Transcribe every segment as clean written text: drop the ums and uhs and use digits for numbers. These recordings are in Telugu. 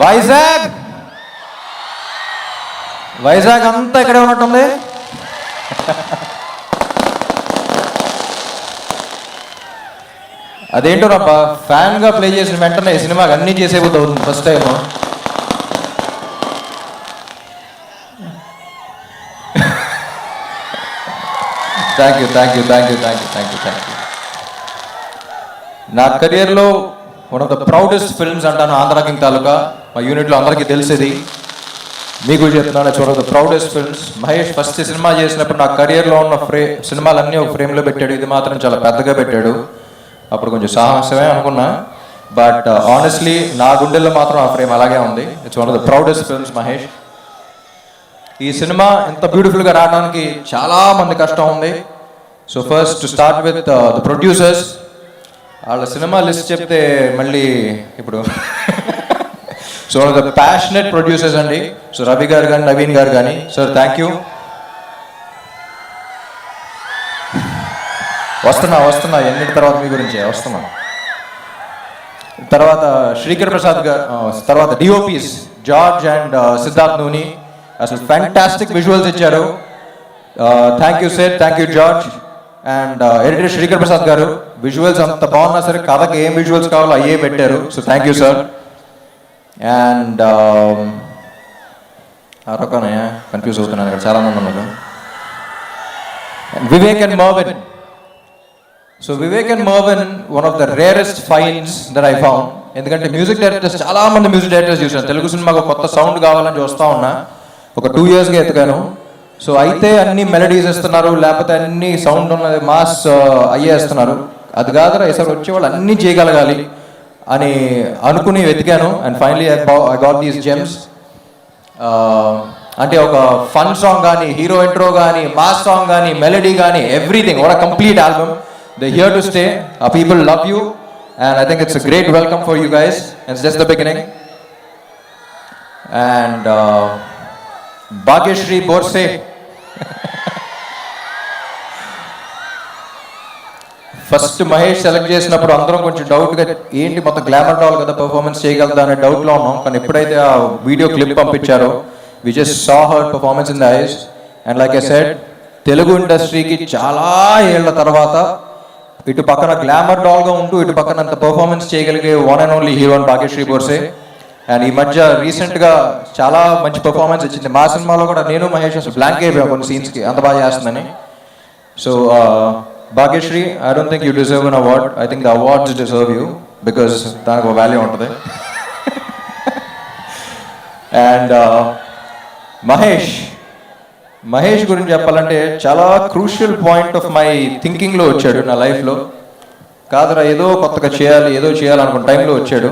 వైజాగ్ వైజాగ్ అంతా ఇక్కడే ఉన్నట్టుంది. అదేంటో రబ్బా, ఫ్యాన్గా ప్లే చేసిన వెంటనే సినిమాకి అన్నీ చేసేపోతూ అవుతుంది first time. Thank you thank you thank you thank you thank you thank you. నా కెరియర్లో one of the proudest films అంటాను ఆంధ్ర కింగ్ తాలూకా. మా యూనిట్లో అందరికీ తెలిసేది, మీకు చెప్తున్నాను, it's one of the proudest films. Mahesh first cinema చేసినప్పుడు నా కెరియర్లో ఉన్న సినిమాలన్నీ ఒక ఫ్రేమ్లో పెట్టాడు, ఇది మాత్రం చాలా పెద్దగా పెట్టాడు. అప్పుడు కొంచెం సాహసమే అనుకున్నా, బట్ ఆనెస్ట్లీ నా గుండెల్లో మాత్రం ఆ ఫ్రేమ్ అలాగే ఉంది. It's one of the proudest films Mahesh. ఈ సినిమా ఇంత బ్యూటిఫుల్గా రావడానికి చాలా మంది కష్టం ఉంది. So first to start with the producers. వాళ్ళ సినిమా లిస్ట్ చెప్తే మళ్ళీ ఇప్పుడు సో ద ప్యాషనెట్ ప్రొడ్యూసర్స్ అండి. సో రవి గారు కానీ నవీన్ గారు కానీ, సార్ థ్యాంక్ యూ. వస్తున్నా ఎన్నిటి తర్వాత మీ గురించి వస్తున్నా. తర్వాత శ్రీకర్ ప్రసాద్ గారు, తర్వాత డిఓపీస్ జార్జ్ అండ్ సిద్ధార్థ్ నూని అసలు ఫ్యాంటాస్టిక్ విజువల్స్ ఇచ్చారు. Thank you sir, thank you George. And editor Srikar Prasad గారు, విజువల్స్ అంత బాగున్నా సరే కథకి ఏం విజువల్స్ కావాలో అయ్యే పెట్టారు. So thank you sir. And రొక్కనయ్య కన్ఫ్యూజ్ అవుతున్నాను ఇక్కడ చాలా మంది ఉన్నారు. Vivek and Marvin. So Vivek and Marvin one of the rarest finds that I found. ఎందుకంటే మ్యూజిక్ డైరెక్టర్స్ చాలా మంది మ్యూజిక్ డైరెక్టర్స్ చూసాను. తెలుగు సినిమాకు కొత్త సౌండ్ కావాలని చూస్తూ ఉన్నా, ఒక 2 yearsగా ఎత్తుకాను. సో అయితే అన్ని మెలడీస్ ఇస్తున్నారు, లేకపోతే అన్ని సౌండ్ ఉన్నది మాస్ అయ్యేస్తున్నారు. అది కాదురా, ఈసారి వచ్చేవాళ్ళు అన్నీ చేయగలగాలి అని అనుకుని వెతికాను. And finally I got these gems. అంటే ఒక ఫన్ సాంగ్ కానీ, హీరో ఇంట్రో కానీ, మాస్ సాంగ్ కానీ, మెలడీ కానీ, everything. What a complete album. They here to stay. People love you and I think it's a great welcome for you guys. It's just the beginning. And Bhagyashri Borse. First Mahesh select చేసినప్పుడు అందరం కొంచెం డౌట్గా, ఏంటి మొత్తం గ్లామర్ డాల్ కదా, పర్ఫార్మెన్స్ చేయగలదా అనే డౌట్లో ఉన్నాం. కానీ ఎప్పుడైతే ఆ వీడియో క్లిప్ పంపించారో, we just saw her performance in the eyes. And like I said, Telugu ఇండస్ట్రీకి చాలా ఏళ్ల తర్వాత ఇటు పక్కన గ్లామర్ డాల్గా ఉంటూ ఇటు పక్కన అంత పర్ఫార్మెన్స్ చేయగలిగే one and only heroine Bhagyashri Borse. And ఈ మధ్య రీసెంట్గా చాలా మంచి పర్ఫార్మెన్స్ ఇచ్చింది. మా సినిమాలో కూడా నేను మహేష్ అసలు బ్లాంక్ అయిపోయాం కొన్ని సీన్స్కి, అంత బాగా చేస్తుందని. So Bhagyashri, I don't think you deserve an award. I think the awards deserve you, because దానికి ఒక వాల్యూ ఉంటుంది. అండ్ మహేష్ గురించి చెప్పాలంటే చాలా క్రూషియల్ పాయింట్ ఆఫ్ మై థింకింగ్లో వచ్చాడు నా లైఫ్లో. కాదురా ఏదో కొత్తగా చేయాలి, ఏదో చేయాలనుకున్న టైంలో వచ్చాడు.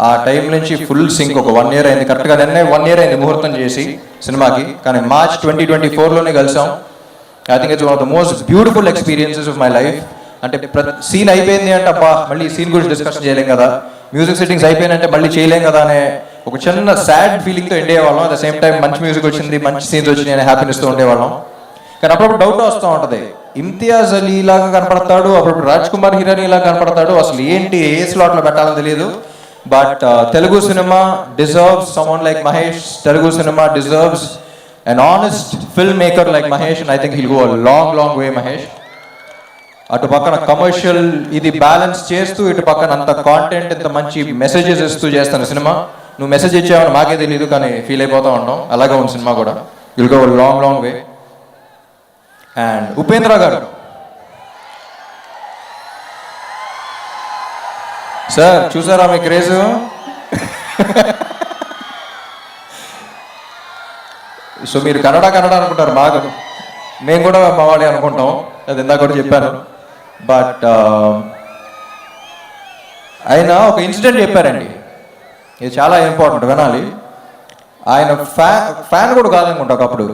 ఆ టైం నుంచి ఫుల్ సింక్. ఒక 1 year అయింది, కరెక్ట్గా నిన్నే 1 year అయింది ముహూర్తం చేసి సినిమాకి. కానీ March 2024లోనే కలిసాం. I think it's one of the most beautiful experiences of my life. అంటే సీన్ అయిపోయింది అంటే అబ్బా మళ్ళీ ఈ సీన్ గురించి డిస్కషన్ చేయలేం కదా, మ్యూజిక్ సెట్టింగ్స్ అయిపోయినంటే మళ్ళీ చేయలేం కదా అనే ఒక చిన్న సాడ్ ఫీలింగ్తో ఉండేవాళ్ళం. అట్ ద సేమ్ టైం మంచి మ్యూజిక్ వచ్చింది, మంచి సీన్స్ వచ్చినాయి అనే హ్యాపీనెస్తో ఉండేవాళ్ళం. కానీ అప్పుడప్పుడు డౌట్ వస్తూ ఉంటుంది, ఇమ్తియాజ్ అలీ లాగా కనపడతాడు, అప్పుడు రాజ్ కుమార్ హిరానీ లాగా కనపడతాడు, అసలు ఏంటి ఏ స్లాట్లో పెట్టాలని తెలియదు. But Telugu cinema deserves someone like Mahesh. Telugu cinema deserves an honest filmmaker like Mahesh, and I think he'll go a long way, Mahesh. అటు పక్కన కమర్షియల్ ఇది బ్యాలెన్స్ చేస్తూ, ఇటు పక్కన అంత కాంటెంట్, ఇంత మంచి మెసేజెస్ ఇస్తూ చేస్తాను సినిమా. నువ్వు మెసేజ్ ఇచ్చావని మాకే తెలియదు, కానీ ఫీల్ అయిపోతూ ఉంటాం. అలాగే ఉంది సినిమా కూడా. Will go long way. And Upendra గారు, సార్ చూసారా మీ క్రేజ్? సో మీరు కన్నడ అనుకుంటారు బాగా, మేము కూడా మా వాడే అనుకుంటాం, అది ఇందాక కూడా చెప్పాను. బట్ ఆయన ఒక ఇన్సిడెంట్ చెప్పారండి, ఇది చాలా ఇంపార్టెంట్, వినాలి. ఆయన ఫ్యాన్ కూడా కాదనుకుంటా. ఒకప్పుడు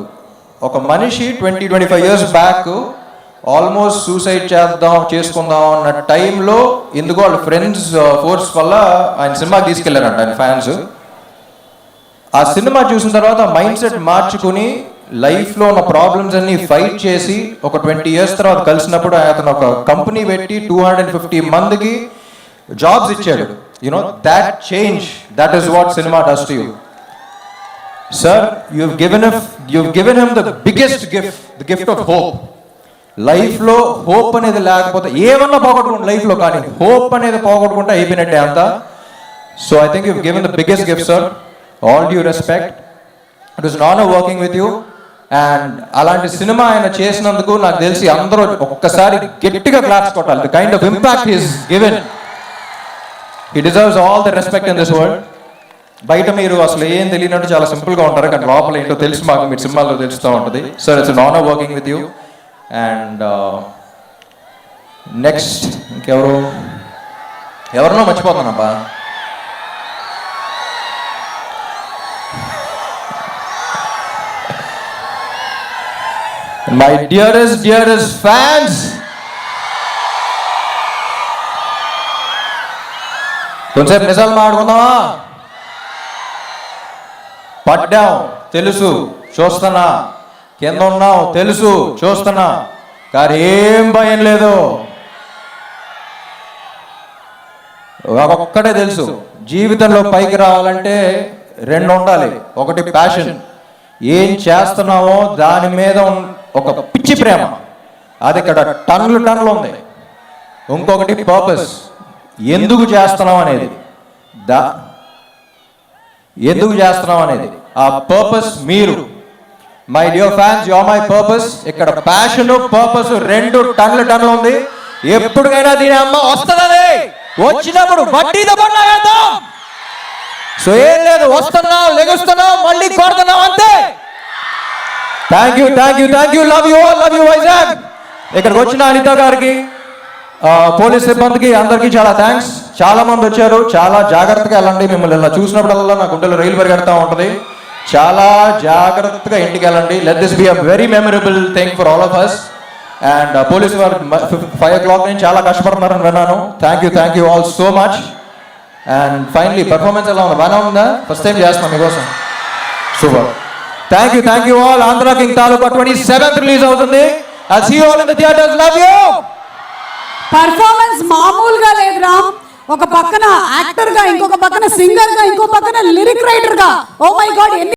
ఒక మనిషి 20-25 years బ్యాక్ ఆల్మోస్ట్ సూసైడ్ చేసుకుందాం అన్న టైంలో ఎందుకో వాళ్ళ ఫ్రెండ్స్ ఫోర్స్ వల్ల ఆయన సినిమాకి తీసుకెళ్లారంట ఆయన ఫ్యాన్స్. ఆ సినిమా చూసిన తర్వాత మైండ్ సెట్ మార్చుకుని లైఫ్లో ఉన్న ప్రాబ్లమ్స్ అన్ని ఫైట్ చేసి ఒక 20 years తర్వాత కలిసినప్పుడు అతను ఒక కంపెనీ పెట్టి 250 మందికి జాబ్స్ ఇచ్చాడు. You know, that change, that is what cinema does to you. Sir, you've given him the biggest gift, the gift of hope. లైఫ్లో హోప్ అనేది లేకపోతే ఏమన్నా పోగొట్టుకుంటే లైఫ్లో, కానీ హోప్ అనేది పోగొట్టుకుంటే అయిపోయినట్టే అంతా. So I think you've given the biggest gift, sir. All due respect. It was an honor working with you. And అలాంటి సినిమా ఆయన చేసినందుకు నాకు తెలిసి అందరూ ఒక్కసారి గట్టిగా క్లాప్స్ కొట్టాలి. The kind of impact is given, he deserves all the respect in this world. బయట మీరు అసలు ఏం తెలియనట్టు చాలా సింపుల్గా ఉంటారు, కానీ లోపల ఏంటో తెలుసు మాకు, మీరు సినిమాల్లో తెలుస్తూ ఉంటుంది. Sir, it's an honour working with you. And next ఎవరినో మర్చిపోతున్నానబ్బా. My dearest fans, కొంచెం నిజాలు మాట్లాడుకుందామా? పడ్డాం తెలుసు, చూస్తున్నా. కింద ఉన్నాం తెలుసు, చూస్తున్నా. కానీ ఏం భయం లేదు. ఒక్కటే తెలుసు, జీవితంలో పైకి రావాలంటే రెండు ఉండాలి. ఒకటి ప్యాషన్, ఏం చేస్తున్నామో దాని మీద ఒక పిచ్చి ప్రేమ, అది ఇక్కడ టన్నులు ఉంది. ఇంకొకటి పర్పస్, ఎందుకు చేస్తున్నాం అనేది. ఎందుకు చేస్తున్నాం అనేది ఆ పర్పస్ మీరు. My dear fans, you are my purpose. ఇక్కడ ప్యాషన్ పర్పస్ రెండు టన్నులు ఉంది. ఎప్పటికైనా దీని అమ్మ వస్తుందని, వచ్చినప్పుడు వడ్డీతో పడలాగేద్దాం. సో ఏం లేదు, వస్తున్నాం, లెగుస్తున్నాం, మళ్ళీ కొడుతున్నాం, అంతే. Thank you, love you Vizag. ఇక్కడికి వచ్చిన అనిత గారికి, పోలీస్ సిబ్బందికి, అందరికీ చాలా థ్యాంక్స్. చాలా మంది వచ్చారు. చాలా జాగ్రత్తగా వెళ్ళండి. మిమ్మల్ని ఇలా చూసినప్పుడల్లా నా గుండెలో రైలు పరిగెడతా ఉంటుంది. చాలా జాగ్రత్తగా ఇంటికి వెళ్ళండి. Let this be a very memorable thing for all of us. And police వారు 5 o'clock నుంచి చాలా కష్టపడుతున్నారని విన్నాను. Thank you all so much. And finally performance ఎలా ఉంది? బాగా ఉందా? ఫస్ట్ టైం చేస్తున్నాం మీకోసం. Super. Thank you all. Andhra King Taluka 27th release అవుతుంది. I see you all in the theatres. Love you. Performance మామూలుగా లేదురా. ఒక పక్కన యాక్టర్ గా, ఇంకొక పక్కన సింగర్ గా, ఇంకో పక్కన లిరిక్ రైటర్ గా. Oh my God.